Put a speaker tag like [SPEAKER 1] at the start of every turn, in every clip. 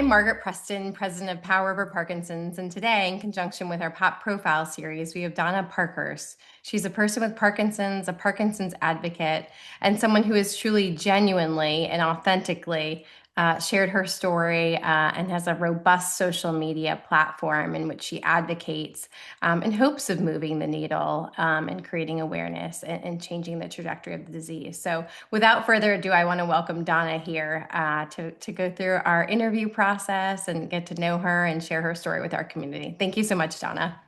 [SPEAKER 1] I'm Margaret Preston, president of Power Over Parkinsons, and today, in conjunction with our Pop Profile series, we have Donna Parkhurst. She's a person with Parkinson's, a Parkinson's advocate, and someone who has truly, genuinely, and authentically shared her story and has a robust social media platform in which she advocates in hopes of moving the needle and creating awareness and changing the trajectory of the disease. So without further ado, I want to welcome Donna here to go through our interview process and get to know her and share her story with our community. Thank you so much, Donna.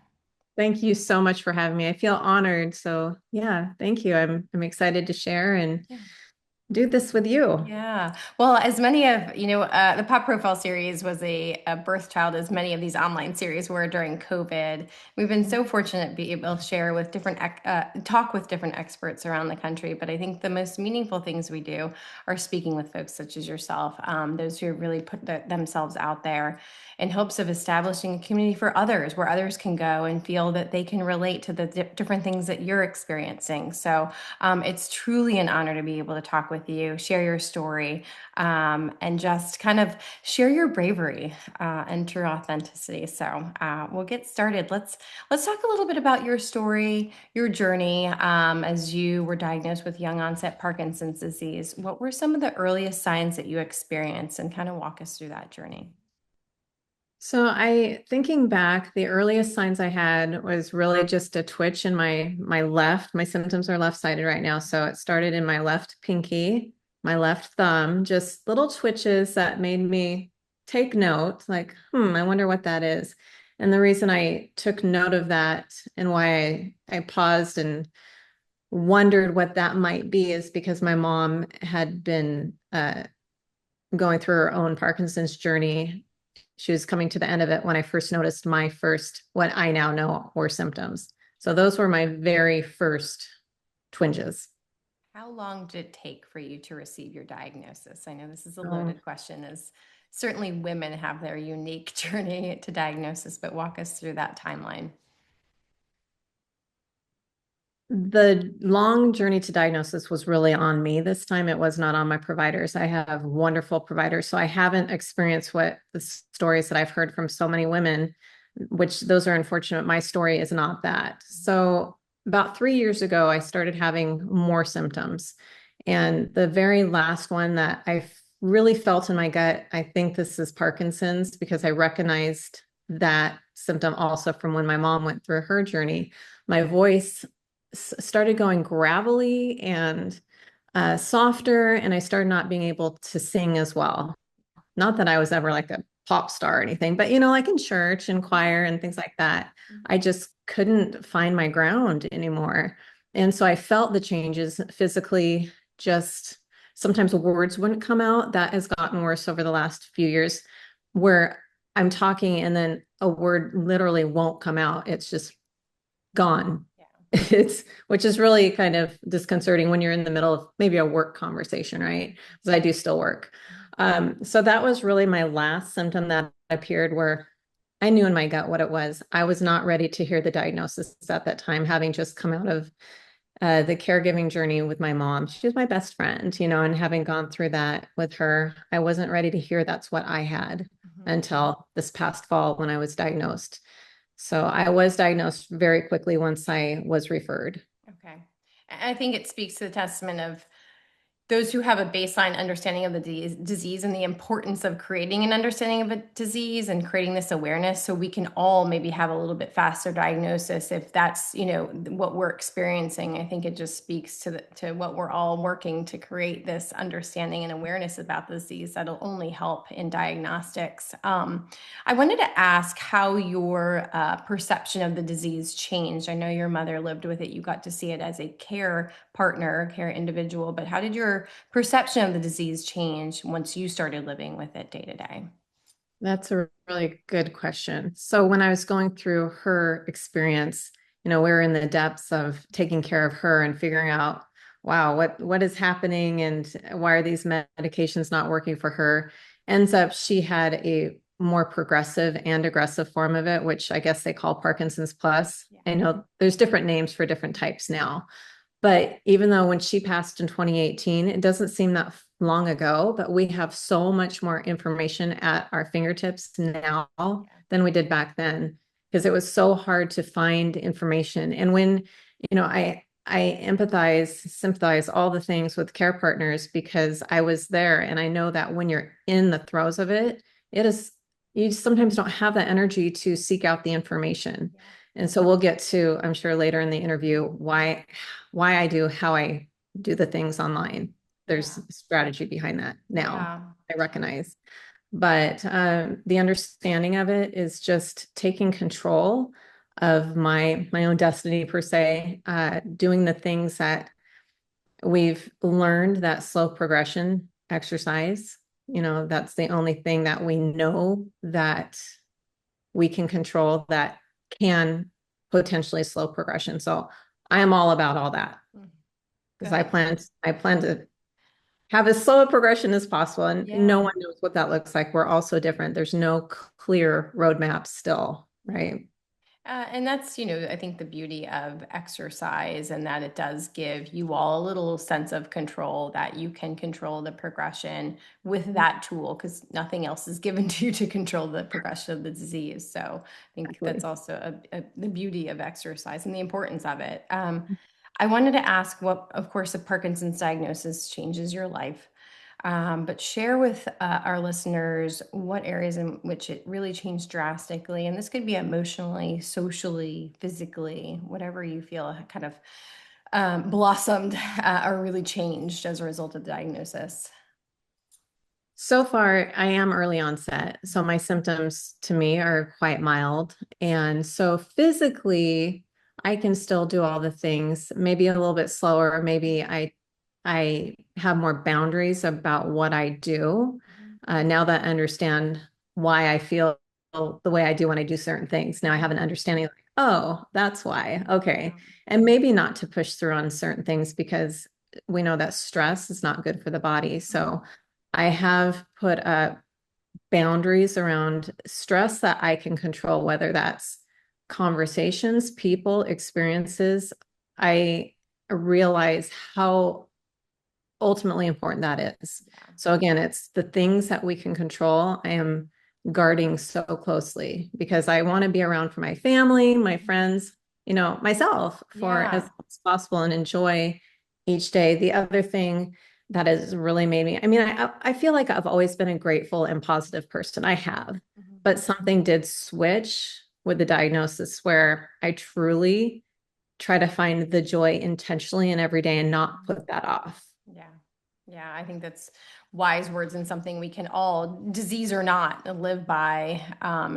[SPEAKER 2] Thank you so much for having me. I feel honored. So yeah, thank you. I'm excited to share and
[SPEAKER 1] Yeah.
[SPEAKER 2] do this with you.
[SPEAKER 1] Yeah. Well, as many of, the Pop Profile series was a birth child, as many of these online series were during COVID. We've been so fortunate to be able to share with talk with different experts around the country. But I think the most meaningful things we do are speaking with folks such as yourself, those who really put themselves out there in hopes of establishing a community for others, where others can go and feel that they can relate to the different things that you're experiencing. So it's truly an honor to be able to talk with you, share your story, and just kind of share your bravery and true authenticity. So we'll get started. Let's talk a little bit about your story, your journey as you were diagnosed with young onset Parkinson's disease. What were some of the earliest signs that you experienced, and kind of walk us through that journey?
[SPEAKER 2] So thinking back, the earliest signs I had was really just a twitch in my left. My symptoms are left-sided right now. So it started in my left pinky, my left thumb, just little twitches that made me take note, like, I wonder what that is. And the reason I took note of that and why I paused and wondered what that might be is because my mom had been going through her own Parkinson's journey. She was coming to the end of it when I first noticed my first, what I now know were symptoms. So those were my very first twinges.
[SPEAKER 1] How long did it take for you to receive your diagnosis? I know this is a
[SPEAKER 2] Oh.
[SPEAKER 1] loaded question, as certainly women have their unique journey to diagnosis, but walk us through that timeline.
[SPEAKER 2] The long journey to diagnosis was really on me this time. It was not on my providers. I have wonderful providers, so I haven't experienced what the stories that I've heard from so many women, which those are unfortunate. My story is not that. So about 3 years ago, I started having more symptoms. And the very last one that I really felt in my gut, I think this is Parkinson's, because I recognized that symptom also from when my mom went through her journey. My voice started going gravelly and softer, and I started not being able to sing as well. Not that I was ever like a pop star or anything, but like in church and choir and things like that, I just couldn't find my ground anymore. And so I felt the changes physically, just sometimes words wouldn't come out. That has gotten worse over the last few years, where I'm talking and then a word literally won't come out. It's just gone. It's which is really kind of disconcerting when you're in the middle of maybe a work conversation, right? Because I do still work. So that was really my last symptom that appeared, where I knew in my gut what it was. I was not ready to hear the diagnosis at that time, having just come out of the caregiving journey with my mom. She was my best friend, and having gone through that with her, I wasn't ready to hear that's what I had until this past fall when I was diagnosed. So I was diagnosed very quickly once I was referred.
[SPEAKER 1] Okay. I think it speaks to the testament of those who have a baseline understanding of the disease and the importance of creating an understanding of a disease and creating this awareness, so we can all maybe have a little bit faster diagnosis if that's what we're experiencing. I think it just speaks to what we're all working to create, this understanding and awareness about the disease that'll only help in diagnostics. I wanted to ask how your perception of the disease changed. I know your mother lived with it. You got to see it as a care partner, care individual, but how did your perception of the disease change once you started living with it day to day?
[SPEAKER 2] That's a really good question. So when I was going through her experience, we were in the depths of taking care of her and figuring out, wow, what is happening and why are these medications not working for her? Ends up she had a more progressive and aggressive form of it, which I guess they call Parkinson's plus.
[SPEAKER 1] Yeah.
[SPEAKER 2] I know there's different names for different types now. But even though when she passed in 2018, it doesn't seem that long ago, but we have so much more information at our fingertips now
[SPEAKER 1] Yeah.
[SPEAKER 2] than we did back then because it was so hard to find information. And when, I empathize, sympathize, all the things with care partners because I was there and I know that when you're in the throes of it, it is, you sometimes don't have that energy to seek out the information.
[SPEAKER 1] Yeah.
[SPEAKER 2] And so we'll get to, I'm sure later in the interview, why I do how I do the things online. There's
[SPEAKER 1] Yeah.
[SPEAKER 2] strategy behind that now,
[SPEAKER 1] Yeah.
[SPEAKER 2] I recognize. But the understanding of it is just taking control of my own destiny per se, doing the things that we've learned that slow progression exercise. That's the only thing that we know that we can control that can potentially slow progression. So I am all about all that
[SPEAKER 1] Mm.
[SPEAKER 2] because
[SPEAKER 1] Good.
[SPEAKER 2] I plan to have as slow a progression as possible. And no
[SPEAKER 1] Yeah.
[SPEAKER 2] one knows what that looks like. We're all so different. There's no clear roadmap still,
[SPEAKER 1] Yeah.
[SPEAKER 2] right?
[SPEAKER 1] And that's, I think the beauty of exercise and that it does give you all a little sense of control that you can control the progression with that tool because nothing else is given to you to control the progression of the disease. So I think that's
[SPEAKER 2] Exactly.
[SPEAKER 1] also the beauty of exercise and the importance of it. I wanted to ask what, of course, a Parkinson's diagnosis changes your life. But share with our listeners what areas in which it really changed drastically. And this could be emotionally, socially, physically, whatever you feel kind of blossomed or really changed as a result of the diagnosis.
[SPEAKER 2] So far, I am early onset. So my symptoms to me are quite mild. And so physically, I can still do all the things, maybe a little bit slower. Maybe I have more boundaries about what I do
[SPEAKER 1] Mhm.
[SPEAKER 2] now that I understand why I feel the way I do when I do certain things. Now I have an
[SPEAKER 1] Mhm.
[SPEAKER 2] understanding like, oh, that's why. Okay.
[SPEAKER 1] Yeah.
[SPEAKER 2] And maybe not to push through on certain things because we know that stress is not good for the body.
[SPEAKER 1] Mhm.
[SPEAKER 2] So I have put up boundaries around stress that I can control, whether that's conversations, people, experiences. I realize how ultimately important that is.
[SPEAKER 1] Yeah.
[SPEAKER 2] So again, it's the things that we can control. I am guarding so closely because I want to be around for my family, my friends, myself for as
[SPEAKER 1] Yeah.
[SPEAKER 2] long as possible and enjoy each day. The other thing that has really made me, I mean, I feel like I've always been a grateful and positive person. I have,
[SPEAKER 1] Mhm.
[SPEAKER 2] but something did switch with the diagnosis where I truly try to find the joy intentionally in every day and not
[SPEAKER 1] Mhm.
[SPEAKER 2] put that off.
[SPEAKER 1] Yeah. Yeah, I think that's wise words and something we can all, disease or not, live by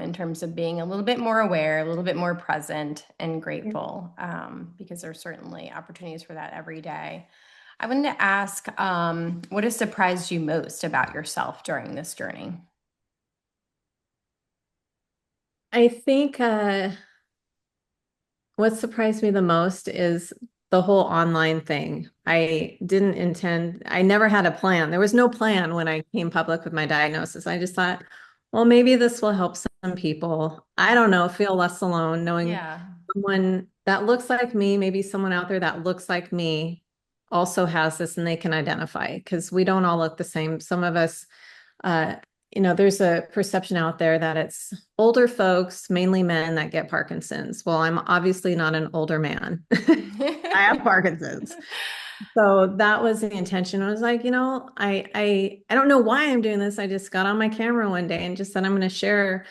[SPEAKER 1] in terms of being a little bit more aware, a little bit more present and
[SPEAKER 2] Yeah.
[SPEAKER 1] grateful because there's certainly opportunities for that every day. I wanted to ask, what has surprised you most about yourself during this journey?
[SPEAKER 2] I think what surprised me the most is the whole online thing. I never had a plan. There was no plan when I came public with my diagnosis. I just thought, well, maybe this will help some people. I don't know, feel less alone knowing
[SPEAKER 1] Yeah.
[SPEAKER 2] someone that looks like me, maybe someone out there that looks like me also has this and they can identify because we don't all look the same. Some of us uh, there's a perception out there that it's older folks, mainly men, that get Parkinson's. Well, I'm obviously not an older man. I have Parkinson's. So that was the intention. I was like, I don't know why I'm doing this. I just got on my camera one day and just said I'm going to share.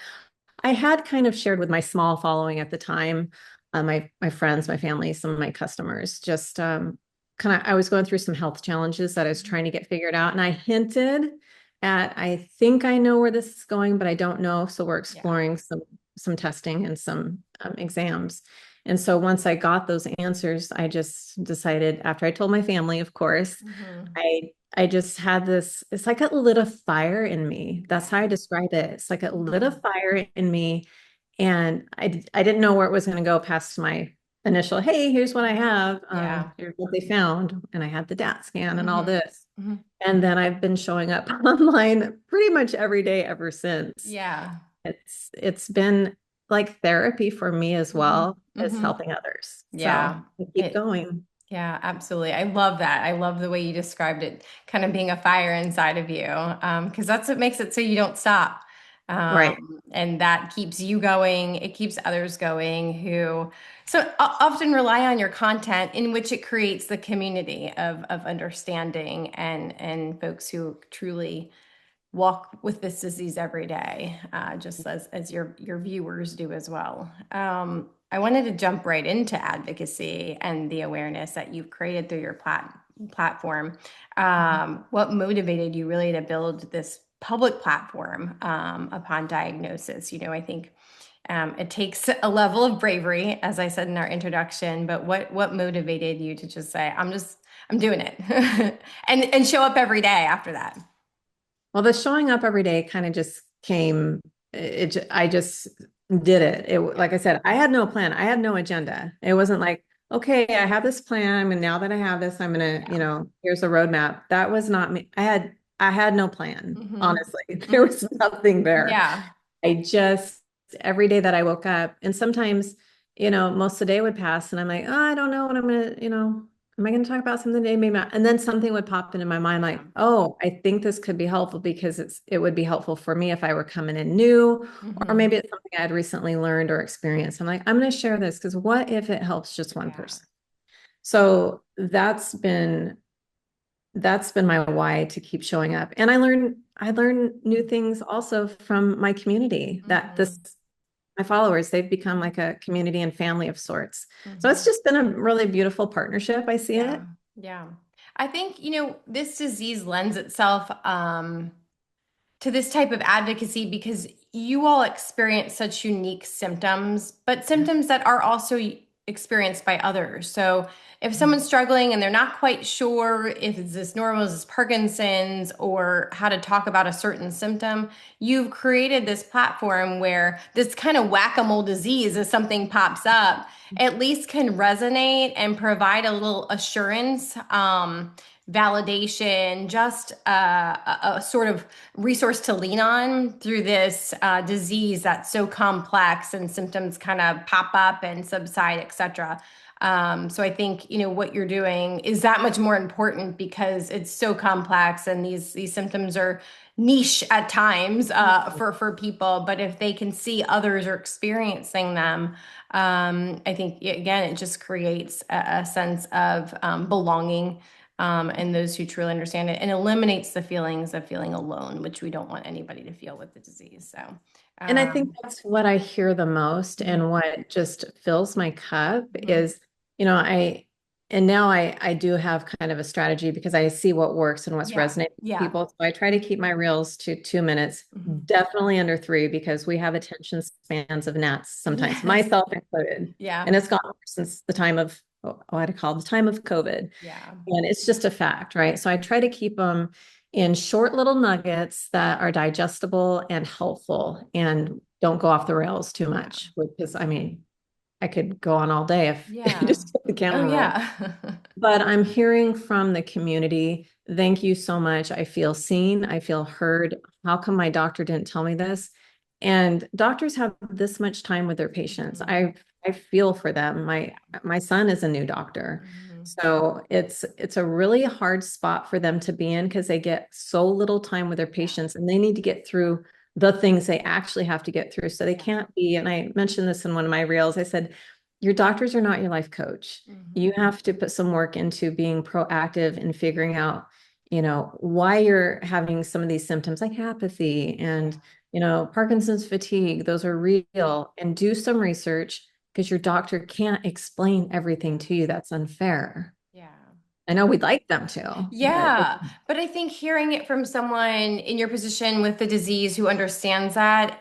[SPEAKER 2] I had kind of shared with my small following at the time, my friends, my family, some of my customers, just kind of I was going through some health challenges that I was trying to get figured out. And I hinted at I think I know where this is going, but I don't know. So we're
[SPEAKER 1] Yeah.
[SPEAKER 2] exploring some testing and some exams. And so once I got those answers, I just decided after I told my family, of course,
[SPEAKER 1] Hmm.
[SPEAKER 2] I just had this, it's like it lit a fire in me. That's how I
[SPEAKER 1] Yeah.
[SPEAKER 2] describe it. It's like it lit a
[SPEAKER 1] Hmm.
[SPEAKER 2] fire in me. And I didn't know where it was going to go past my initial, hey, here's what I have.
[SPEAKER 1] Yeah.
[SPEAKER 2] Here's what they found. And I had the DAT scan and all
[SPEAKER 1] Hmm.
[SPEAKER 2] this.
[SPEAKER 1] Hmm.
[SPEAKER 2] And then I've been showing up online pretty much every day ever since.
[SPEAKER 1] Yeah.
[SPEAKER 2] It's been like therapy for me as
[SPEAKER 1] Hmm.
[SPEAKER 2] well as
[SPEAKER 1] Hmm.
[SPEAKER 2] helping others. So
[SPEAKER 1] Yeah.
[SPEAKER 2] I keep
[SPEAKER 1] It
[SPEAKER 2] going.
[SPEAKER 1] Yeah, absolutely. I love that. I love the way you described it, kind of being a fire inside of you, because that's what makes it so you don't stop.
[SPEAKER 2] Right.
[SPEAKER 1] And that keeps you going. It keeps others going who often rely on your content, in which it creates the community of understanding and folks who truly walk with this disease every day, just as your viewers do as well. I wanted to jump right into advocacy and the awareness that you've created through your platform. What motivated you really to build this public platform upon diagnosis? I think it takes a level of bravery, as I said in our introduction. But what motivated you to just say, I'm doing it, and show up every day after that?
[SPEAKER 2] Well, the showing up every day kind of just came, I just did it.
[SPEAKER 1] Yeah.
[SPEAKER 2] Like I said, I had no plan. I had no agenda. It wasn't like, okay, I have this plan, and now that I have this, I'm gonna,
[SPEAKER 1] Yeah.
[SPEAKER 2] here's a roadmap. That was not me. I had no plan,
[SPEAKER 1] Hmm.
[SPEAKER 2] honestly. There
[SPEAKER 1] Hmm.
[SPEAKER 2] was nothing there.
[SPEAKER 1] Yeah.
[SPEAKER 2] I just, every day that I woke up, and sometimes, most of the day would pass, and I'm like, oh, I don't know what I'm gonna, am I gonna talk about something today? Maybe not. And then something would pop into my mind, like, oh, I think this could be helpful because it would be helpful for me if I were coming in new, or
[SPEAKER 1] Hmm.
[SPEAKER 2] maybe it's something I had recently learned or experienced. I'm like, I'm gonna share this because what if it helps just one
[SPEAKER 1] Yeah.
[SPEAKER 2] person? So that's been my why to keep showing up. And I learn new things also from my community, that
[SPEAKER 1] Hmm.
[SPEAKER 2] this my followers, they've become like a community and family of sorts. So it's
[SPEAKER 1] Hmm.
[SPEAKER 2] just been a really beautiful partnership. I see
[SPEAKER 1] Yeah.
[SPEAKER 2] it.
[SPEAKER 1] Yeah. I think, this disease lends itself to this type of advocacy because you all experience such unique symptoms, but symptoms that are also experienced by others. So if someone's struggling and they're not quite sure if it's this normal, is this Parkinson's, or how to talk about a certain symptom, you've created this platform where this kind of whack-a-mole disease, as something pops up, at least can resonate and provide a little assurance, validation, just a sort of resource to lean on through this disease that's so complex, and symptoms kind of pop up and subside, etc. So I think what you're doing is that much more important because it's so complex, and these symptoms are niche at times for people. But if they can see others are experiencing them, I think again it just creates a sense of belonging, and those who truly understand it, and eliminates the feelings of feeling alone, which we don't want anybody to feel with the disease. So,
[SPEAKER 2] And I think
[SPEAKER 1] um,
[SPEAKER 2] that's what I hear the most,
[SPEAKER 1] mhm.
[SPEAKER 2] and what just fills my cup is, and now I do have kind of a strategy because I see what works and what's
[SPEAKER 1] Yeah,
[SPEAKER 2] resonating with
[SPEAKER 1] yeah.
[SPEAKER 2] people. So I try to keep my reels to 2 minutes,
[SPEAKER 1] Mhm.
[SPEAKER 2] definitely under three, because we have attention spans of gnats sometimes,
[SPEAKER 1] Yes.
[SPEAKER 2] myself included.
[SPEAKER 1] Yeah,
[SPEAKER 2] And it's gotten worse since the time of, what I call the time of COVID.
[SPEAKER 1] yeah,
[SPEAKER 2] And it's just a fact, right? So I try to keep them in short little nuggets that are digestible and helpful, and don't go off the rails too
[SPEAKER 1] yeah,
[SPEAKER 2] much. Because I mean, I could go on all day if you
[SPEAKER 1] yeah.
[SPEAKER 2] just kept the
[SPEAKER 1] Oh,
[SPEAKER 2] camera rolling.
[SPEAKER 1] yeah.
[SPEAKER 2] But I'm hearing from the community, thank you so much. I feel seen. I feel heard. How come my doctor didn't tell me this? And doctors have this much time with their patients.
[SPEAKER 1] Mhm.
[SPEAKER 2] I feel for them. My son is a new doctor.
[SPEAKER 1] Mhm.
[SPEAKER 2] So it's a really hard spot for them to be in, because they get so little time with their
[SPEAKER 1] Yeah,
[SPEAKER 2] patients, and they need to get through the things they actually have to get through. So they
[SPEAKER 1] yeah.
[SPEAKER 2] can't be, and I mentioned this in one of my reels. I said, your doctors are not your life coach. You
[SPEAKER 1] Mhm.
[SPEAKER 2] have to put some work into being proactive and figuring out, why you're having some of these symptoms like apathy
[SPEAKER 1] Yeah,
[SPEAKER 2] and, Parkinson's fatigue. Those are real, and do some research, because your doctor can't explain everything to you. That's unfair.
[SPEAKER 1] yeah.
[SPEAKER 2] I know we'd like them to, but
[SPEAKER 1] Yeah, but I think hearing it from someone in your position with the disease who understands that,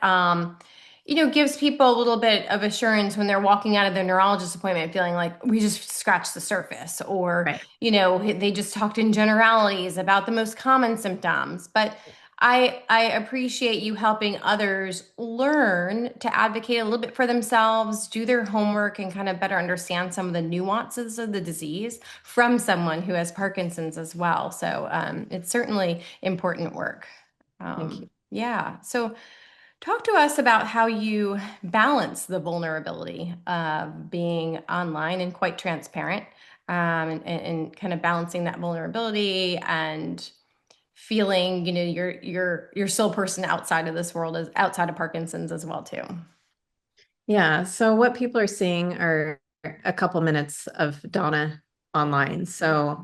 [SPEAKER 1] gives people a little bit of assurance when they're walking out of their neurologist appointment feeling like we just scratched the surface, or,
[SPEAKER 2] right.
[SPEAKER 1] they just talked in generalities about the most common symptoms. But I appreciate you helping others learn to advocate a little bit for themselves, do their homework, and kind of better understand some of the nuances of the disease from someone who has Parkinson's as well. So it's certainly important work.
[SPEAKER 2] Thank you.
[SPEAKER 1] Yeah. So talk to us about how you balance the vulnerability of being online and quite transparent, and kind of balancing that vulnerability and feeling, you're still a person outside of this world, as outside of Parkinson's as well too.
[SPEAKER 2] Yeah. So what people are seeing are a couple minutes of Donna online. So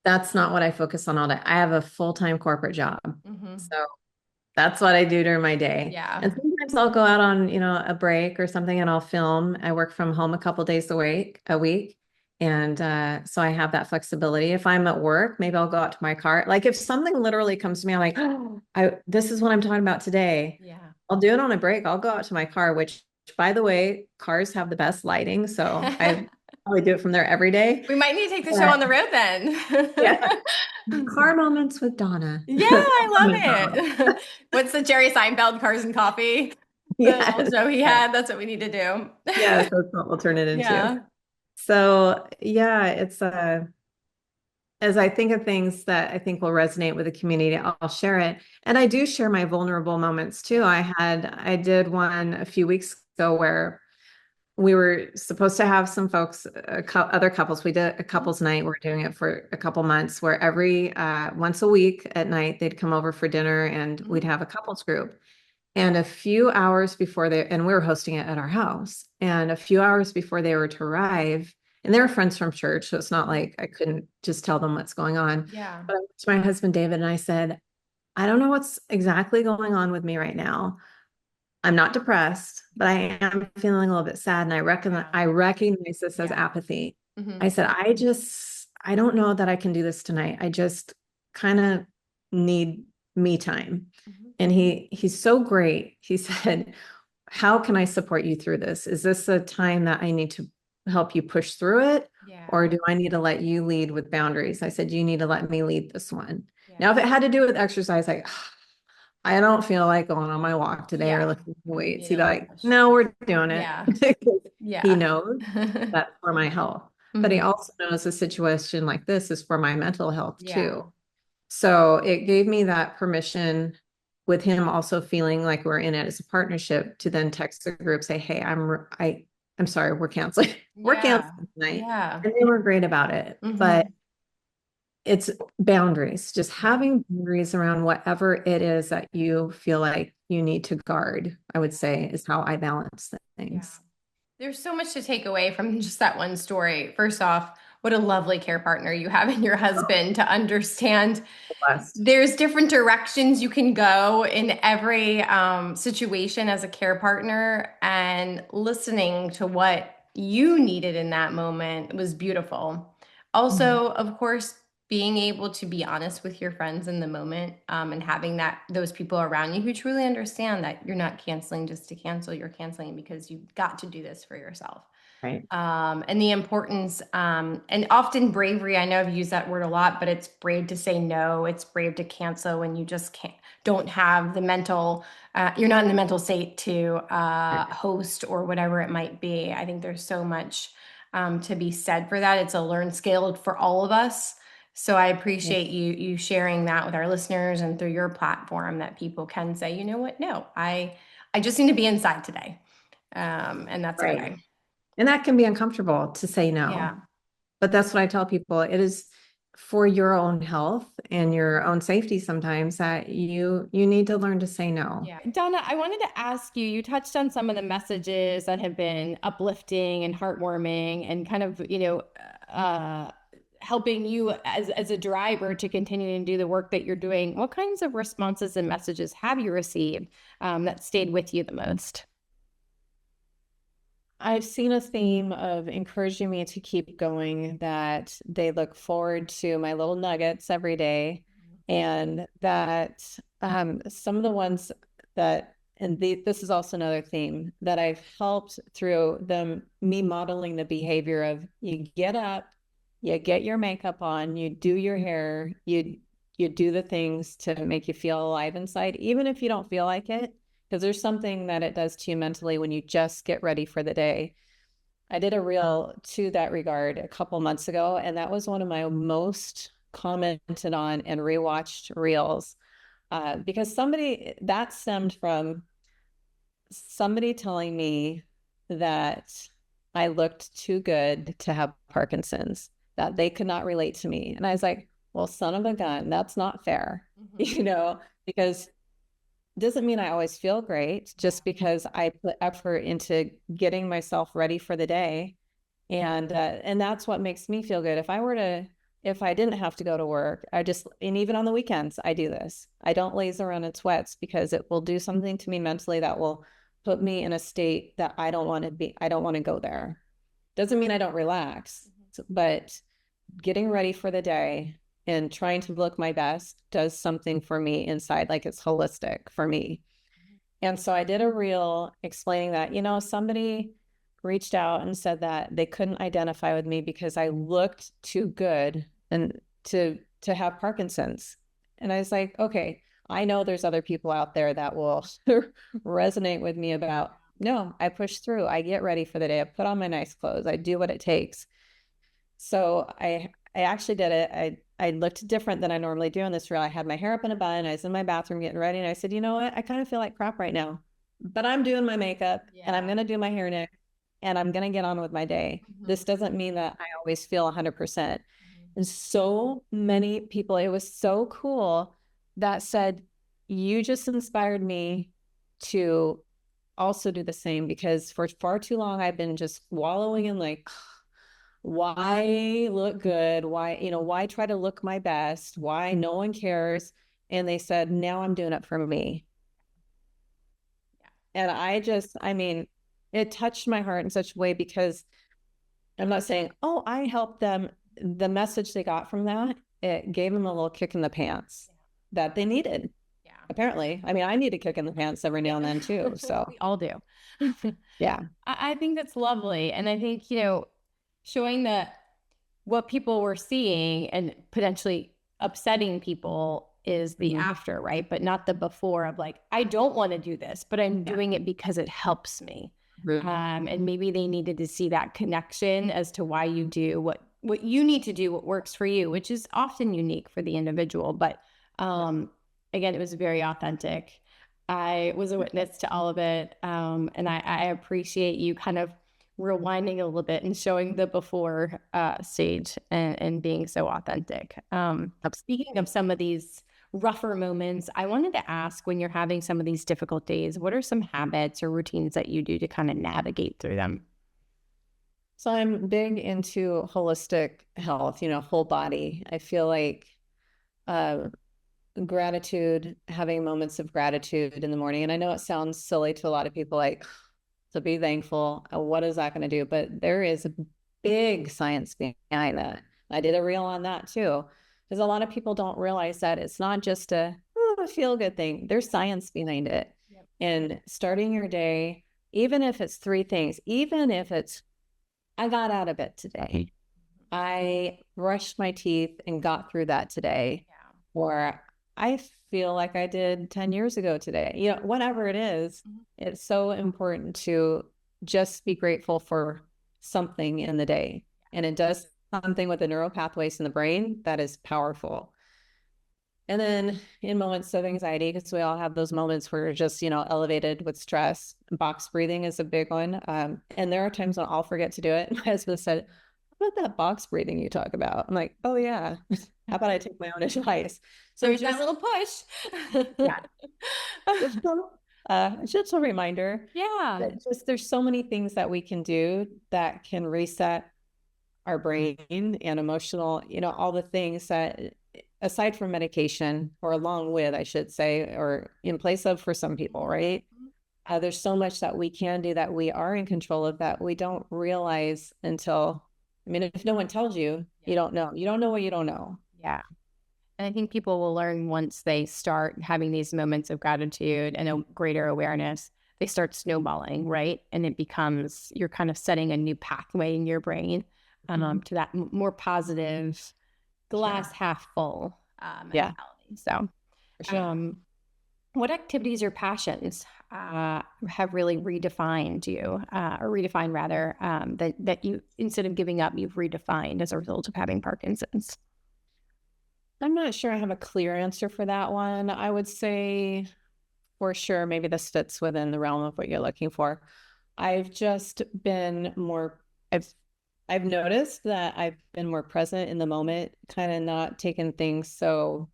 [SPEAKER 2] that's not what I focus on all day. I have a full-time corporate job.
[SPEAKER 1] Hmm.
[SPEAKER 2] So that's what I do during my day.
[SPEAKER 1] Yeah.
[SPEAKER 2] And sometimes I'll go out on, a break or something and I'll film. I work from home a couple days a week. And so I have that flexibility. If I'm at work, maybe I'll go out to my car. Like if something literally comes to me, I'm like, oh, this is what I'm talking about today.
[SPEAKER 1] Yeah.
[SPEAKER 2] I'll do it on a break. I'll go out to my car, which by the way, cars have the best lighting. So I probably do it from there every day.
[SPEAKER 1] We might need to take the show
[SPEAKER 2] But
[SPEAKER 1] on the road then.
[SPEAKER 2] yeah, car moments with Donna.
[SPEAKER 1] Yeah, I love it. What's the Jerry Seinfeld Cars and Coffee? The little
[SPEAKER 2] Yes.
[SPEAKER 1] show he had. That's what we need to do.
[SPEAKER 2] Yes, that's what we'll turn it into.
[SPEAKER 1] Yeah.
[SPEAKER 2] So yeah, it's as I think of things that I think will resonate with the community, I'll share it. And I do share my vulnerable moments too. I did one a few weeks ago where we were supposed to have some folks, other couples. We did a couples night. We're doing it for a couple months where every once a week at night they'd come over for dinner and we'd
[SPEAKER 1] Mhm.
[SPEAKER 2] have a couples group. And a few hours before and we were hosting it at our house. And a few hours before they were to arrive, and they were friends from church, so it's not like I couldn't just tell them what's going on.
[SPEAKER 1] Yeah.
[SPEAKER 2] But I went to my husband, David, and I said, I don't know what's exactly going on with me right now. I'm not depressed, but I am feeling a little bit sad. And
[SPEAKER 1] Yeah.
[SPEAKER 2] I recognize this as
[SPEAKER 1] Yeah.
[SPEAKER 2] apathy. I
[SPEAKER 1] Hmm.
[SPEAKER 2] said, I don't know that I can do this tonight. I just kind of need me time.
[SPEAKER 1] Hmm.
[SPEAKER 2] And he's so great. He said, how can I support you through this? Is this a time that I need to help you push through it?
[SPEAKER 1] Yeah.
[SPEAKER 2] Or do I need to let you lead with boundaries? I said, you need to let me lead this one. Now,
[SPEAKER 1] Yeah.
[SPEAKER 2] if it had to do with exercise, like, I don't feel like going on my walk today or
[SPEAKER 1] Yeah.
[SPEAKER 2] lifting weights.
[SPEAKER 1] Need
[SPEAKER 2] He'd
[SPEAKER 1] a
[SPEAKER 2] be
[SPEAKER 1] little
[SPEAKER 2] like,
[SPEAKER 1] push.
[SPEAKER 2] no, we're doing it.
[SPEAKER 1] Yeah.
[SPEAKER 2] He
[SPEAKER 1] Yeah.
[SPEAKER 2] knows that's for my health. But he
[SPEAKER 1] Hmm.
[SPEAKER 2] also knows a situation like this is for my mental health
[SPEAKER 1] Yeah.
[SPEAKER 2] too. So it gave me that permission with him also feeling like we're in it as a partnership to then text the group, say, hey, I'm sorry, we're canceling. We're
[SPEAKER 1] Yeah.
[SPEAKER 2] canceling tonight.
[SPEAKER 1] Yeah.
[SPEAKER 2] And they were great about it. But
[SPEAKER 1] Hmm.
[SPEAKER 2] it's boundaries, just
[SPEAKER 1] Yeah.
[SPEAKER 2] having boundaries around whatever it is that you feel like you need to guard, I would say, is how I balance
[SPEAKER 1] Yeah.
[SPEAKER 2] things.
[SPEAKER 1] There's so much to take away from just that one story. First off, what a lovely care partner you have in your husband to understand
[SPEAKER 2] Blessed.
[SPEAKER 1] there's different directions you can go in every situation as a care partner, and listening to what you needed in that moment was beautiful.
[SPEAKER 2] Mhm.
[SPEAKER 1] Also, of course, being able to be honest with your friends in the moment, and having those people around you who truly understand that you're not canceling just to cancel, you're canceling because you've got to do this for yourself.
[SPEAKER 2] Right.
[SPEAKER 1] And the importance, and often bravery. I know I've used that word a lot, but it's brave to say no. It's brave to cancel when you just don't have the mental, you're not in the mental state to host or whatever it might be. I think there's so much to be said for that. It's a learned skill for all of us. So I appreciate you sharing that with our listeners and through your platform, that people can say, you know what, no, I just need to be inside today, and that's
[SPEAKER 2] Right.
[SPEAKER 1] okay.
[SPEAKER 2] And that can be uncomfortable to say no.
[SPEAKER 1] Yeah.
[SPEAKER 2] But that's what I tell people. It is for your own health and your own safety sometimes that you need to learn to say no.
[SPEAKER 1] Yeah. Donna, I wanted to ask you, you touched on some of the messages that have been uplifting and heartwarming and kind of, uh, helping you as a driver to continue to do the work that you're doing. What kinds of responses and messages have you received that stayed with you the most?
[SPEAKER 2] I've seen a theme of encouraging me to keep going, that they look forward to my little nuggets every day, and that some of the ones that, this is also another theme that I've helped through me modeling the behavior of you get up, you get your makeup on, you do your hair, you do the things to make you feel alive inside, even if you don't feel like it, because there's something that it does to you mentally when you just get ready for the day. I did a reel to that regard a couple months ago, and that was one of my most commented on and rewatched reels, because that stemmed from somebody telling me that I looked too good to have Parkinson's. that they could not relate to me. And I was like, well, son of a gun, that's not fair, because it doesn't mean I always feel great just because I put effort into getting myself ready for the day. And that's what makes me feel good. If I didn't have to go to work, and even on the weekends, I do this. I don't laze around in sweats because it will do something to me mentally that will put me in a state that I don't want to be. I don't want to go there. Doesn't mean I don't relax, but getting ready for the day and trying to look my best does something for me inside, like it's holistic for me. And so I did a reel explaining that, somebody reached out and said that they couldn't identify with me because I looked too good and to have Parkinson's. And I was like, okay, I know there's other people out there that will resonate with me about, no, I push through. I get ready for the day. I put on my nice clothes. I do what it takes. So I actually did it. I looked different than I normally do in this reel. I had my hair up in a bun. I was in my bathroom getting ready. And I said, you know what? I kind of feel like crap right now, but I'm doing my makeup and I'm going to do my hair next and I'm going to get on with my day. This doesn't mean that I always feel 100%. And so many people, it was so cool that said, you just inspired me to also do the same, because for far too long, I've been just wallowing in like, why look good? Why try to look my best? Why no one cares? And they said, now I'm doing it for me. And I mean, it touched my heart in such a way, because I'm not saying, oh, I helped them. The message they got from that, it gave them a little kick in the pants that they needed. Yeah. Apparently. I mean, I need a kick in the pants every now and then too. So
[SPEAKER 1] we all do.
[SPEAKER 2] yeah.
[SPEAKER 1] I think that's lovely. And I think, showing that what people were seeing and potentially upsetting people is the after, right? But not the before of like, I don't want to do this, but I'm doing it because it helps me. And maybe they needed to see that connection as to why you do what you need to do, what works for you, which is often unique for the individual. But again, it was very authentic. I was a witness to all of it. And I appreciate you kind of rewinding a little bit and showing the before stage and being so authentic. Speaking of some of these rougher moments, I wanted to ask, when you're having some of these difficult days, what are some habits or routines that you do to kind of navigate through them?
[SPEAKER 2] So I'm big into holistic health, whole body. I feel like gratitude, having moments of gratitude in the morning. And I know it sounds silly to a lot of people, like, to be thankful. What is that going to do? But there is a big science behind that. I did a reel on that too, because a lot of people don't realize that it's not just a feel good thing. There's science behind it. Yep. And starting your day, even if it's 3 things, even if it's, I got out of bed today, I brushed my teeth and got through that today, or I feel like I did 10 years ago today, whatever it is, it's so important to just be grateful for something in the day. And it does something with the neural pathways in the brain that is powerful. And then in moments of anxiety, because we all have those moments where we're just, elevated with stress, box breathing is a big one. And there are times when I'll forget to do it. My husband said, "What about that box breathing you talk about?" I'm like, "Oh yeah. How about I take my own advice?"
[SPEAKER 1] So there's that little push.
[SPEAKER 2] Yeah. Just a reminder.
[SPEAKER 1] Yeah.
[SPEAKER 2] There's so many things that we can do that can reset our brain and emotional, all the things that, aside from medication, or along with, I should say, or in place of for some people, right? There's so much that we can do that we are in control of, that we don't realize until, if no one tells you, you don't know. You don't know what you don't know.
[SPEAKER 1] Yeah. And I think people will learn once they start having these moments of gratitude and a greater awareness, they start snowballing, right? And it becomes, you're kind of setting a new pathway in your brain to that more positive glass half full mentality. So, what activities or passions have really redefined you, or redefined rather, that you, instead of giving up, you've redefined as a result of having Parkinson's?
[SPEAKER 2] I'm not sure I have a clear answer for that one. I would say, for sure, maybe this fits within the realm of what you're looking for. I've just been more, I've noticed that I've been more present in the moment, kind of not taking things so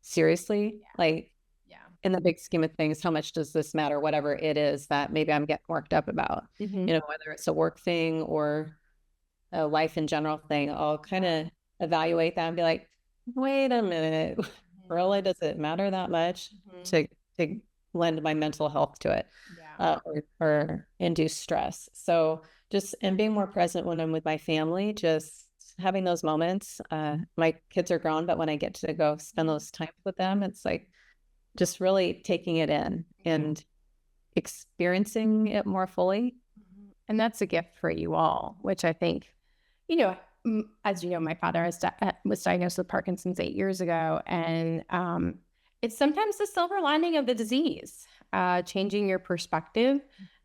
[SPEAKER 2] seriously. Like
[SPEAKER 1] Yeah.
[SPEAKER 2] in the big scheme of things, how much does this matter? Whatever it is that maybe I'm getting worked up about,
[SPEAKER 1] Hmm.
[SPEAKER 2] whether it's a work thing or a life in general thing, I'll kind of evaluate that and be like, wait a minute, really, does it matter that much
[SPEAKER 1] Hmm.
[SPEAKER 2] to lend my mental health to it,
[SPEAKER 1] Yeah.
[SPEAKER 2] or induce stress? So just and being more present when I'm with my family, just having those moments. My kids are grown, but when I get to go spend those times with them, it's like just really taking it in and experiencing it more fully.
[SPEAKER 1] And that's a gift for you all, which I think, as you know, my father was diagnosed with Parkinson's 8 years ago. And it's sometimes the silver lining of the disease, changing your perspective,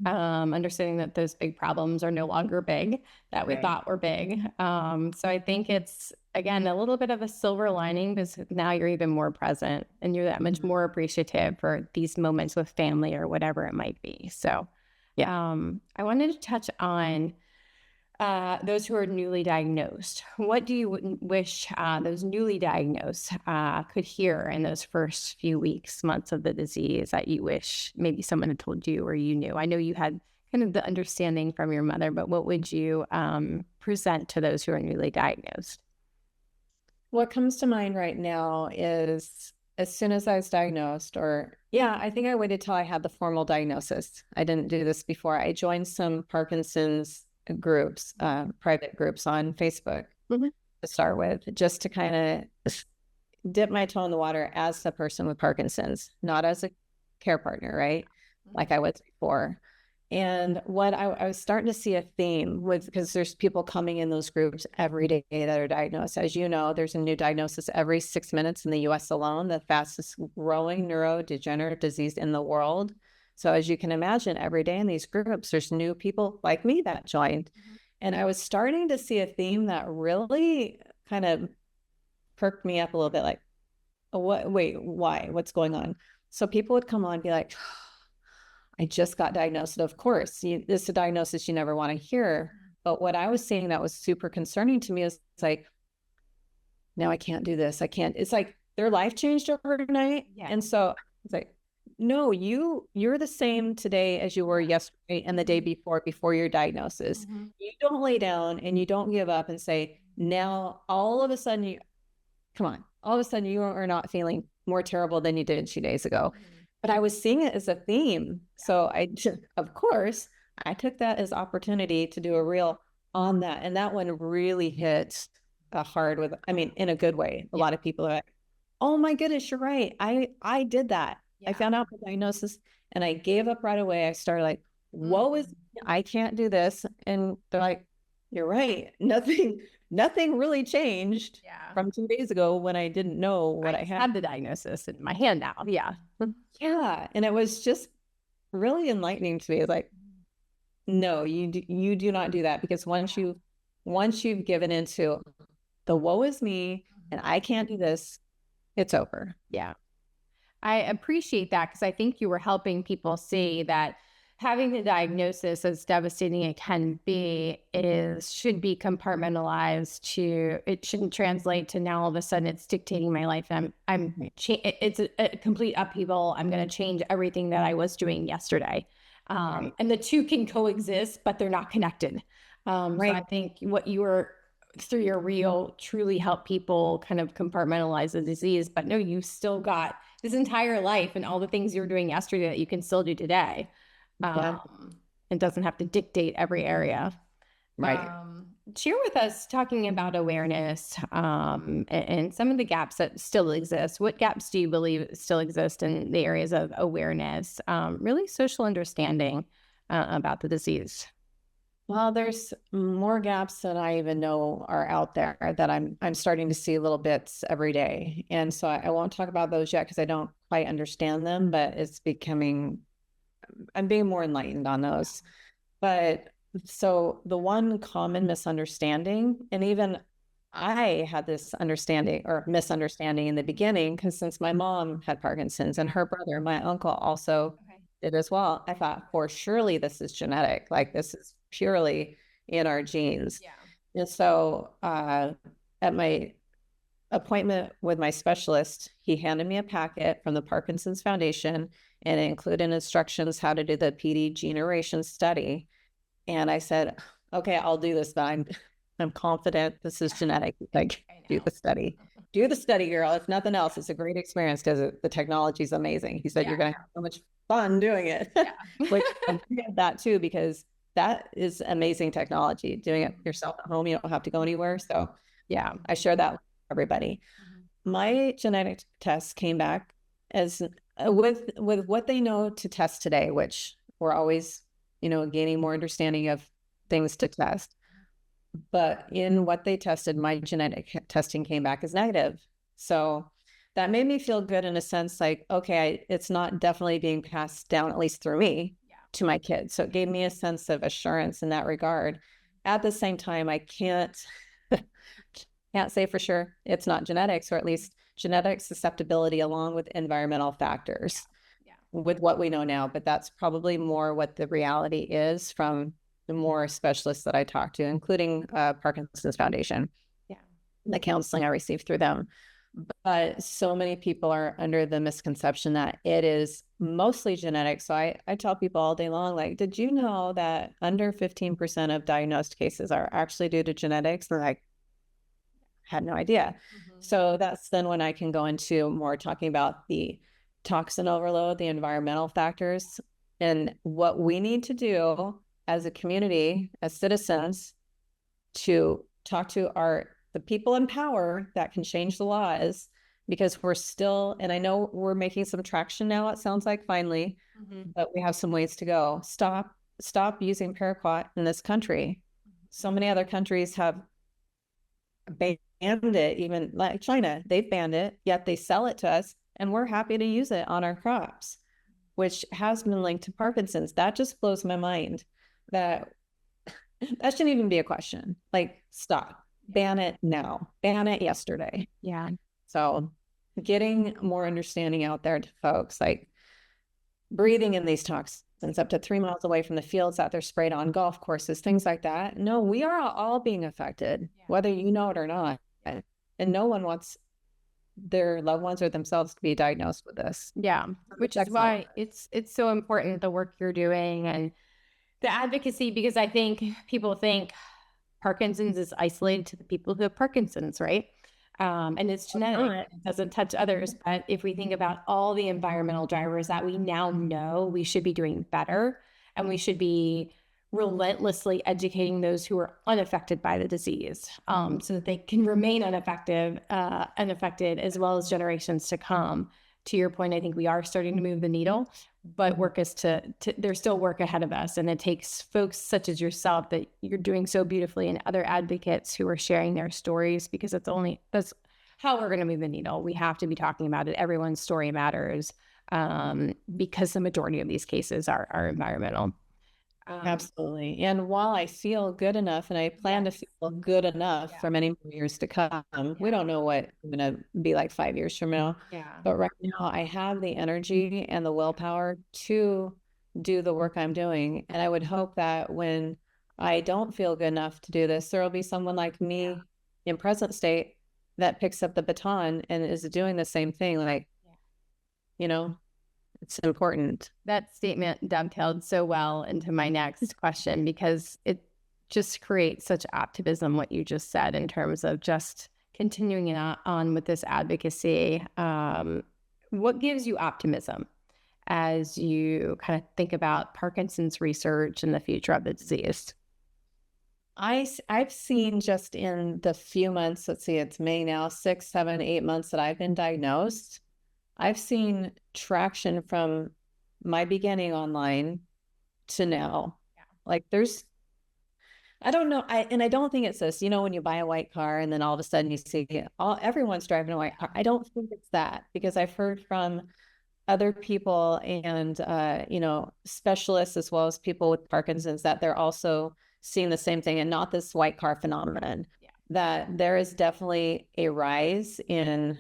[SPEAKER 1] understanding that those big problems are no longer big that we thought were big. So I think it's, again, a little bit of a silver lining because now you're even more present and you're that much more appreciative for these moments with family or whatever it might be. So, yeah. I wanted to touch on those who are newly diagnosed. What do you wish those newly diagnosed could hear in those first few weeks, months of the disease that you wish maybe someone had told you or you knew? I know you had kind of the understanding from your mother, but what would you present to those who are newly diagnosed?
[SPEAKER 2] What comes to mind right now is as soon as I was diagnosed, or yeah, I think I waited till I had the formal diagnosis. I didn't do this before. I joined some Parkinson's groups, private groups on Facebook to start with, just to kind of dip my toe in the water as a person with Parkinson's, not as a care partner, right? Like I was before. And what I was starting to see a theme with, because there's people coming in those groups every day that are diagnosed. As you know, there's a new diagnosis every 6 minutes in the US alone, the fastest growing neurodegenerative disease in the world. So as you can imagine, every day in these groups, there's new people like me that joined. And I was starting to see a theme that really kind of perked me up a little bit, like, oh, what, wait, why? What's going on? So people would come on and be like, I just got diagnosed. And of course, this is a diagnosis you never want to hear. But what I was seeing that was super concerning to me is like, now I can't do this. I can't. It's like their life changed overnight.
[SPEAKER 1] Yeah.
[SPEAKER 2] And so it's like, no, you're the same today as you were yesterday and the day before your diagnosis. You don't lay down and you don't give up and say, now all of a sudden come on, all of a sudden you are not feeling more terrible than you did 2 days ago. But I was seeing it as a theme. So of course, I took that as opportunity to do a reel on that. And that one really hit hard with, I mean, in a good way. A lot of people are like, oh my goodness, you're right. I did that. I found out the diagnosis and I gave up right away. I started like, woe is, I can't do this. And they're like, you're right. Nothing really changed from 2 days ago when I didn't know what I had.
[SPEAKER 1] The diagnosis in my hand now. Yeah.
[SPEAKER 2] Yeah. And it was just really enlightening to me. It's like, no, you do not do that, because once you've given into the woe is me and I can't do this, it's over.
[SPEAKER 1] Yeah. I appreciate that because I think you were helping people see that having the diagnosis, as devastating it can be, should be compartmentalized to, it shouldn't translate to now all of a sudden it's dictating my life. It's a complete upheaval. I'm going to change everything that I was doing yesterday. And the two can coexist, but they're not connected. So I think what you were through your reel truly help people kind of compartmentalize the disease. But no, you still got this entire life and all the things you were doing yesterday that you can still do today. It doesn't have to dictate every area.
[SPEAKER 2] Right.
[SPEAKER 1] Share with us talking about awareness and some of the gaps that still exist. What gaps do you believe still exist in the areas of awareness, really social understanding about the disease?
[SPEAKER 2] Well, there's more gaps than I even know are out there that I'm starting to see little bits every day. And so I won't talk about those yet because I don't quite understand them, but I'm being more enlightened on those. But so the one common misunderstanding, and even I had this understanding or misunderstanding in the beginning, because since my mom had Parkinson's and her brother, my uncle, also did as well, I thought, for surely this is genetic. Like this is purely, in our genes.
[SPEAKER 1] Yeah.
[SPEAKER 2] And so at my appointment with my specialist, he handed me a packet from the Parkinson's Foundation, and it included instructions how to do the PD generation study. And I said, okay, I'll do this, but I'm confident this is genetic. Like,
[SPEAKER 1] I
[SPEAKER 2] do
[SPEAKER 1] know.
[SPEAKER 2] the study. Do the study, girl. If nothing else, it's a great experience because the technology is amazing. He said,
[SPEAKER 1] Yeah.
[SPEAKER 2] you're going to have so much fun doing it.
[SPEAKER 1] Yeah.
[SPEAKER 2] Which I get that too, because that is amazing technology. Doing it yourself at home, you don't have to go anywhere. So yeah, I share that with everybody. My genetic test came back as with what they know to test today, which we're always, gaining more understanding of things to test. But in what they tested, my genetic testing came back as negative. So that made me feel good in a sense, like, okay, it's not definitely being passed down, at least through me, to my kids. So it gave me a sense of assurance in that regard. At the same time, I can't say for sure it's not genetics, or at least genetic susceptibility along with environmental factors with what we know now. But that's probably more what the reality is from the more specialists that I talk to, including Parkinson's Foundation, the counseling I received through them. But so many people are under the misconception that it is mostly genetic. So I tell people all day long, like, did you know that under 15% of diagnosed cases are actually due to genetics? And like, had no idea. So that's then when I can go into more talking about the toxin overload, the environmental factors, and what we need to do as a community, as citizens, to talk to the people in power that can change the laws, because we're still, and I know we're making some traction now, it sounds like finally, but we have some ways to go. Stop using paraquat in this country. So many other countries have banned it, even like China, they've banned it, yet they sell it to us and we're happy to use it on our crops, which has been linked to Parkinson's. That just blows my mind. That shouldn't even be a question. Like, stop, ban it now, ban it yesterday.
[SPEAKER 1] Yeah.
[SPEAKER 2] So getting more understanding out there to folks, like breathing in these toxins up to 3 miles away from the fields that they're sprayed on, golf courses, things like that. No, we are all being affected, whether you know it or not. And no one wants their loved ones or themselves to be diagnosed with this.
[SPEAKER 1] Yeah, which is why it's so important, the work you're doing and the advocacy, because I think people think Parkinson's is isolated to the people who have Parkinson's, right? And it's genetic. It doesn't touch others. But if we think about all the environmental drivers that we now know, we should be doing better, and we should be relentlessly educating those who are unaffected by the disease, so that they can remain unaffected, as well as generations to come. To your point, I think we are starting to move the needle, but work is there's still work ahead of us. And it takes folks such as yourself that you're doing so beautifully, and other advocates who are sharing their stories, because that's how we're going to move the needle. We have to be talking about it. Everyone's story matters, because the majority of these cases are environmental.
[SPEAKER 2] Absolutely. And while I feel good enough, and I plan to feel good enough for many more years to come, we don't know what I'm going to be like 5 years from now. But right now, I have the energy and the willpower to do the work I'm doing. And I would hope that when I don't feel good enough to do this, there will be someone like me in present state that picks up the baton and is doing the same thing. Like, it's important.
[SPEAKER 1] That statement dovetailed so well into my next question, because it just creates such optimism, what you just said, in terms of just continuing on with this advocacy. What gives you optimism as you kind of think about Parkinson's research and the future of the disease?
[SPEAKER 2] I've seen just in the few months, let's see, it's May now, 6, 7, 8 months that I've been diagnosed, I've seen traction from my beginning online to now. Like I don't know. I don't think it's this, when you buy a white car and then all of a sudden you see everyone's driving a white car. I don't think it's that, because I've heard from other people and, specialists, as well as people with Parkinson's, that they're also seeing the same thing, and not this white car phenomenon, that there is definitely a rise in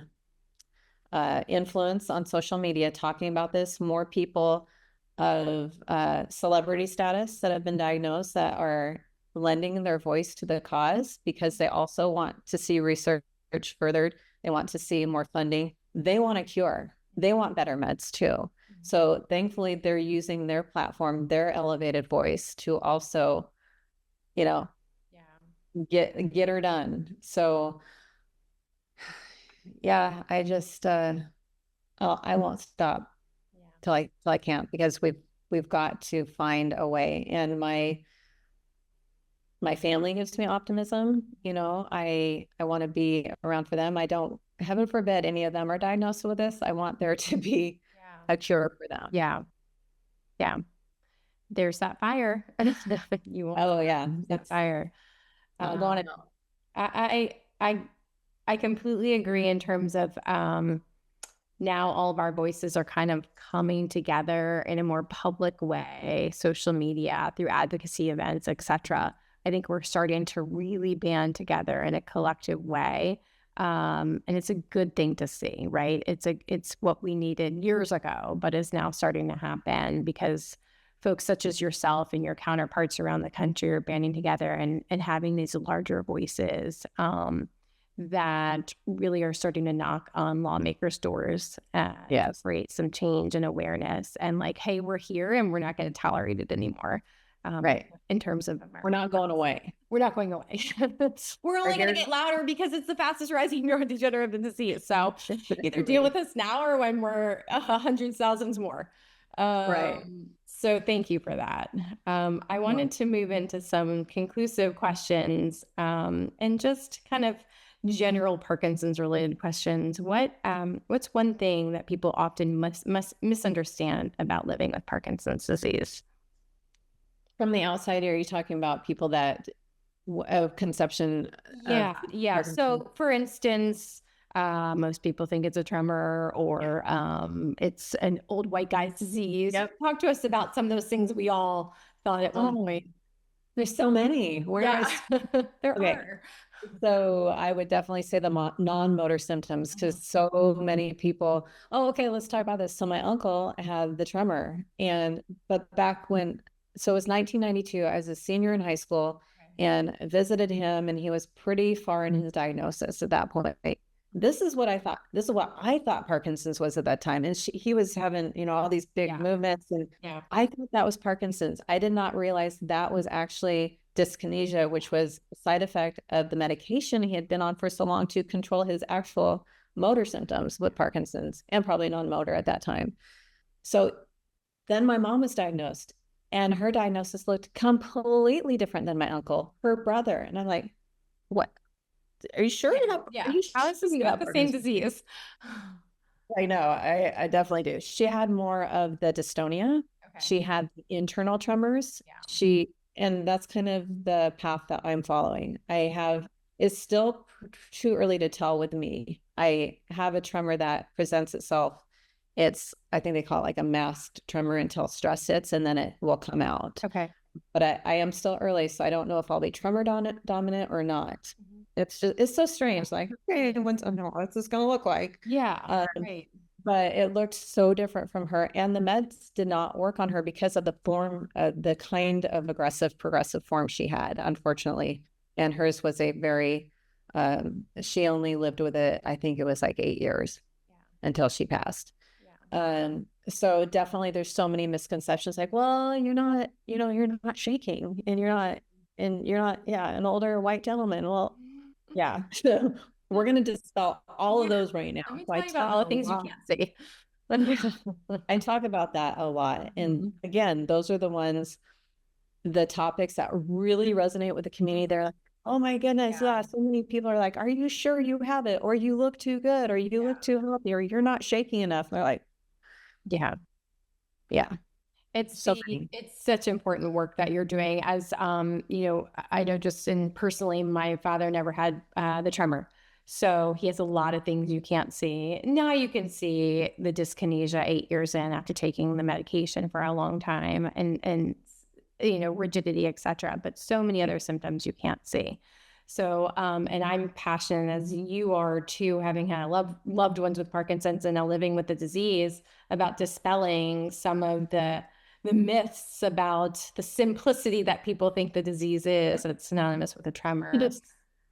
[SPEAKER 2] influence on social media talking about this. More people of celebrity status that have been diagnosed that are
[SPEAKER 3] lending their voice to the cause because they also want to see research furthered. They want to see more funding. They want a cure. They want better meds too. So thankfully, they're using their platform, their elevated voice to also, you know, get her done. So yeah, I just I won't stop till I can't, because we've got to find a way. And my family gives me optimism. You know, I want to be around for them. I don't, heaven forbid any of them are diagnosed with this. I want there to be a cure for them.
[SPEAKER 1] Yeah. Yeah. There's that fire. You want
[SPEAKER 3] Oh yeah,
[SPEAKER 1] that fire.
[SPEAKER 3] I'm going to.
[SPEAKER 1] I completely agree in terms of now all of our voices are kind of coming together in a more public way, social media, through advocacy events, etc. I think we're starting to really band together in a collective way. And it's a good thing to see, right? It's what we needed years ago, but is now starting to happen because folks such as yourself and your counterparts around the country are banding together and having these larger voices that really are starting to knock on lawmakers' doors to create some change and awareness and like, hey, we're here and we're not going to tolerate it anymore.
[SPEAKER 3] Right.
[SPEAKER 1] In terms of
[SPEAKER 3] we're not going away.
[SPEAKER 1] We're not going away. We're only going to get louder because it's the fastest rising neurodegenerative disease. So either deal with us now or when we're 100,000 more.
[SPEAKER 3] Right.
[SPEAKER 1] So thank you for that. I wanted to move into some conclusive questions and just kind of general Parkinson's related questions. What's one thing that people often must misunderstand about living with Parkinson's disease?
[SPEAKER 3] From the outside, are you talking about people that of conception?
[SPEAKER 1] Yeah. So for instance, most people think it's a tremor or it's an old white guy's disease.
[SPEAKER 3] Yep.
[SPEAKER 1] Talk to us about some of those things we all thought at one point.
[SPEAKER 3] There's so many.
[SPEAKER 1] There are.
[SPEAKER 3] So I would definitely say the non-motor symptoms, because so many people, okay, let's talk about this. So my uncle had the tremor, but back when, so it was 1992, I was a senior in high school and visited him, and he was pretty far in his diagnosis at that point. This is what I thought Parkinson's was at that time. And he was having, all these big movements, and I thought that was Parkinson's. I did not realize that was actually dyskinesia, which was a side effect of the medication he had been on for so long to control his actual motor symptoms with Parkinson's, and probably non-motor at that time. So then my mom was diagnosed, and her diagnosis looked completely different than my uncle, her brother. And I'm like, what? Are you sure?
[SPEAKER 1] Are you sure this is not the same disease?
[SPEAKER 3] I know. I definitely do. She had more of the dystonia. Okay. She had internal tremors. Yeah. And that's kind of the path that I'm following. It's still too early to tell with me. I have a tremor that presents itself. I think they call it like a masked tremor until stress hits, and then it will come out.
[SPEAKER 1] Okay.
[SPEAKER 3] But I am still early, so I don't know if I'll be tremor dominant or not. Mm-hmm. It's so strange. Like, okay, what's this going to look like?
[SPEAKER 1] Yeah. Right.
[SPEAKER 3] But it looked so different from her, and the meds did not work on her because of the kind of aggressive progressive form she had, unfortunately. And hers was a very, she only lived with it, I think it was like 8 years until she passed. Yeah. So definitely there's so many misconceptions, like, well, you're not shaking, and you're not an older white gentleman. Well, yeah. So we're going to dispel all of those right now.
[SPEAKER 1] Let me tell you about all the things you can't see.
[SPEAKER 3] I talk about that a lot. And again, those are the topics that really resonate with the community. They're like, oh my goodness, so many people are like, are you sure you have it? Or you look too good, or you look too healthy, or you're not shaking enough. And they're like, yeah.
[SPEAKER 1] It's such important work that you're doing. As I know just personally, my father never had the tremor. So he has a lot of things you can't see. Now you can see the dyskinesia 8 years in after taking the medication for a long time, and rigidity, etc. But so many other symptoms you can't see. So, and I'm passionate, as you are too, having had loved ones with Parkinson's and now living with the disease, about dispelling some of the the myths about the simplicity that people think the disease is, and it's synonymous with a tremor.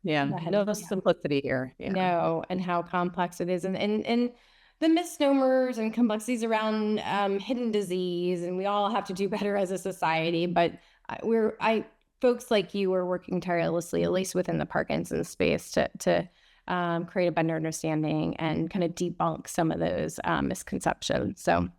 [SPEAKER 3] Yeah, no simplicity here. Yeah.
[SPEAKER 1] No, and how complex it is, and the misnomers and complexities around hidden disease, and we all have to do better as a society. But folks like you are working tirelessly, at least within the Parkinson's space, to create a better understanding and kind of debunk some of those misconceptions. So,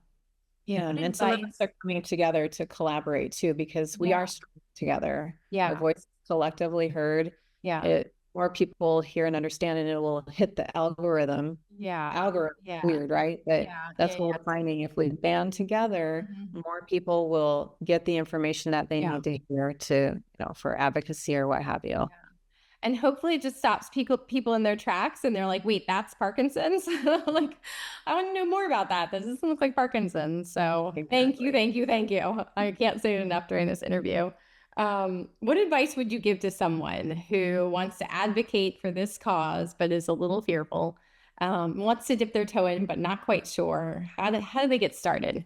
[SPEAKER 3] yeah, and some of us are coming together to collaborate too, because we are strong together.
[SPEAKER 1] Yeah,
[SPEAKER 3] our voice collectively heard.
[SPEAKER 1] Yeah,
[SPEAKER 3] more people hear and understand, and it will hit the algorithm. Weird, right? But that's what we're finding. If we band together, more people will get the information that they need to hear to, for advocacy or what have you.
[SPEAKER 1] And hopefully it just stops people in their tracks, and they're like, wait, that's Parkinson's? Like, I want to know more about that. This doesn't look like Parkinson's. So thank you. I can't say it enough during this interview. What advice would you give to someone who wants to advocate for this cause, but is a little fearful, wants to dip their toe in, but not quite sure? How do they get started?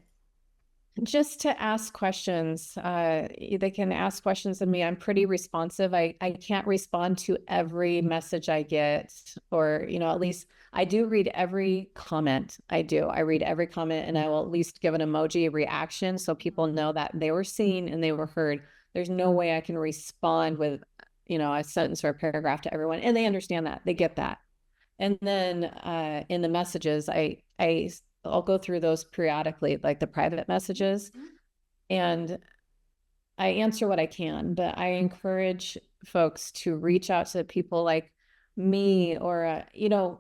[SPEAKER 3] Just to ask questions. They can ask questions of me. I'm pretty responsive. I can't respond to every message I get, or, at least I do read every comment. I read every comment, and I will at least give an emoji reaction so people know that they were seen and they were heard. There's no way I can respond with, a sentence or a paragraph to everyone. And they understand that. They get that. And then in the messages, I'll go through those periodically, like the private messages, and I answer what I can, but I encourage folks to reach out to people like me, or,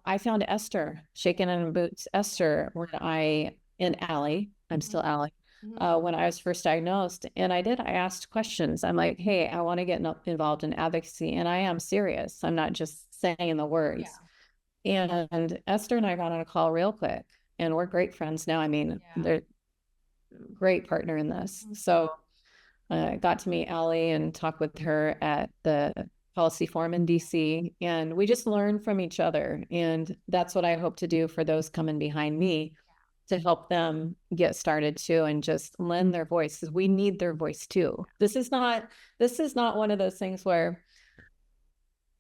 [SPEAKER 3] I found Esther, Shaken and Boots Esther, and Allie, I'm still Allie, when I was first diagnosed. And I asked questions. I'm like, hey, I want to get involved in advocacy, and I am serious. I'm not just saying the words. And Esther and I got on a call real quick, and we're great friends now. I mean, they're great partner in this. So I got to meet Allie and talk with her at the policy forum in DC, and we just learn from each other. And that's what I hope to do for those coming behind me, to help them get started too, and just lend their voice, because we need their voice too. This is not one of those things where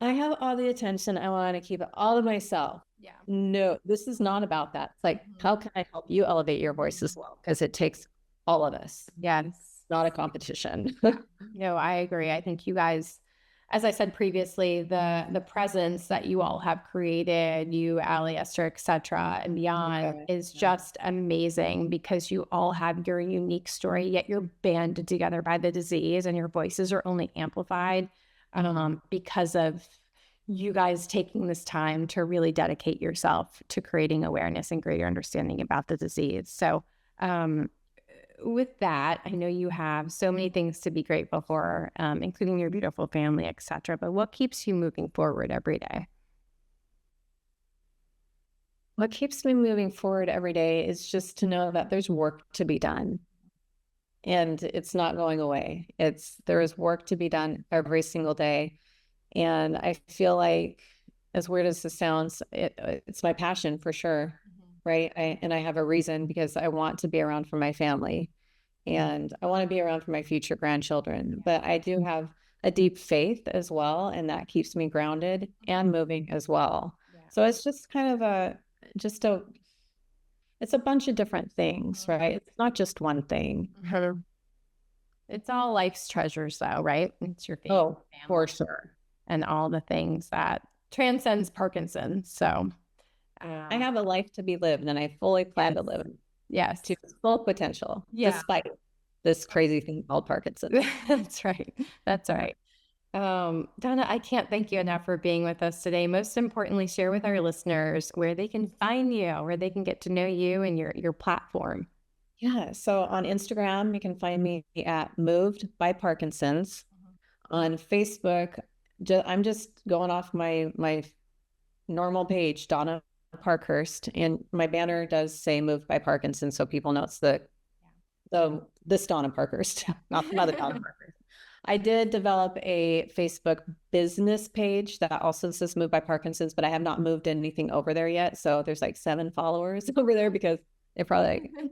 [SPEAKER 3] I have all the attention, I want to keep it all to myself. No, this is not about that. It's like, how can I help you elevate your voice as well? Because it takes all of us. It's not a competition.
[SPEAKER 1] No, I agree. I think you guys, as I said previously, the presence that you all have created, you, Allie, Esther, etc., and beyond, is just amazing, because you all have your unique story, yet you're banded together by the disease, and your voices are only amplified because of you guys taking this time to really dedicate yourself to creating awareness and greater understanding about the disease. So with that, I know you have so many things to be grateful for, including your beautiful family, etc. But what keeps you moving forward every day?
[SPEAKER 3] What keeps me moving forward every day is just to know that there's work to be done, and it's not going away. There is work to be done every single day. And I feel like, as weird as this sounds, it's my passion for sure, right? And I have a reason, because I want to be around for my family, and I want to be around for my future grandchildren. But I do have a deep faith as well, and that keeps me grounded and moving as well. So it's just kind of it's a bunch of different things, right? It's not just one thing.
[SPEAKER 1] It's all life's treasures, though, right? It's your faith,
[SPEAKER 3] family, for sure.
[SPEAKER 1] And all the things that transcends Parkinson. So
[SPEAKER 3] I have a life to be lived, and I fully plan to live it. To its full potential, despite this crazy thing called Parkinson.
[SPEAKER 1] That's right. That's right. Donna, I can't thank you enough for being with us today. Most importantly, share with our listeners where they can find you, where they can get to know you and your platform.
[SPEAKER 3] So on Instagram, you can find me at Moved by Parkinsons. On Facebook, I'm just going off my normal page, Donna Parkhurst, and my banner does say Moved by Parkinson's, so people know it's this Donna Parkhurst, not the other Donna Parkhurst. I did develop a Facebook business page that also says Moved by Parkinson's, but I have not moved anything over there yet. So there's like 7 followers over there, because they're probably like,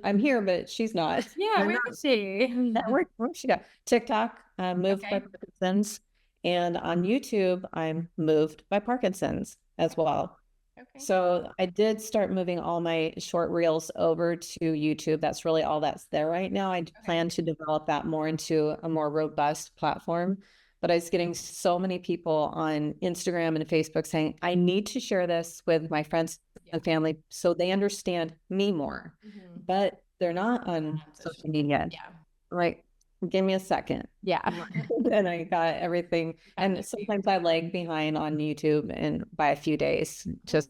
[SPEAKER 3] I'm here, but she's not.
[SPEAKER 1] Yeah, where is she?
[SPEAKER 3] Where's she at? TikTok, moved by
[SPEAKER 1] Okay.
[SPEAKER 3] Parkinsons. And on YouTube, I'm moved by Parkinsons as well.
[SPEAKER 1] Okay.
[SPEAKER 3] So I did start moving all my short reels over to YouTube. That's really all that's there right now. I plan to develop that more into a more robust platform. But I was getting so many people on Instagram and Facebook saying, I need to share this with my friends and family so they understand me more. But they're not on social media.
[SPEAKER 1] Yeah.
[SPEAKER 3] Like, give me a second.
[SPEAKER 1] Yeah.
[SPEAKER 3] And I got everything. And sometimes I lag behind on YouTube and by a few days, just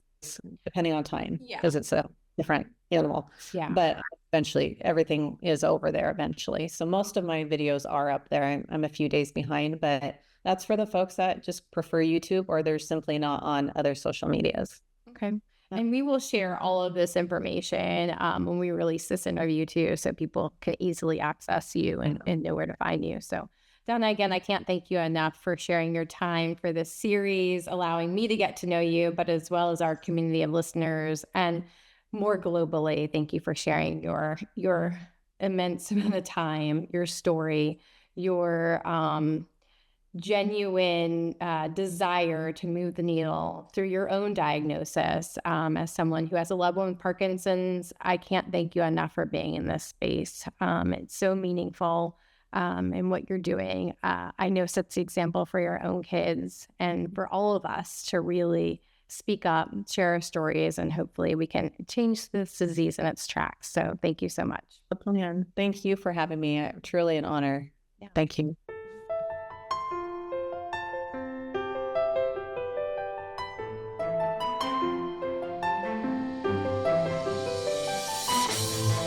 [SPEAKER 3] depending on time, because it's a different animal.
[SPEAKER 1] Yeah.
[SPEAKER 3] But eventually everything is over there eventually. So most of my videos are up there. I'm a few days behind, but that's for the folks that just prefer YouTube or they're simply not on other social medias.
[SPEAKER 1] Okay. And we will share all of this information when we release this interview too, so people can easily access you and know where to find you. So Donna, again, I can't thank you enough for sharing your time for this series, allowing me to get to know you, but as well as our community of listeners, and more globally, thank you for sharing your immense amount of time, your story, your genuine desire to move the needle through your own diagnosis. As someone who has a loved one with Parkinson's, I can't thank you enough for being in this space. It's so meaningful in what you're doing. I know sets the example for your own kids and for all of us to really speak up, share our stories, and hopefully we can change this disease in its tracks. So thank you so much.
[SPEAKER 3] Thank you for having me. Truly an honor.
[SPEAKER 1] Yeah.
[SPEAKER 3] Thank you.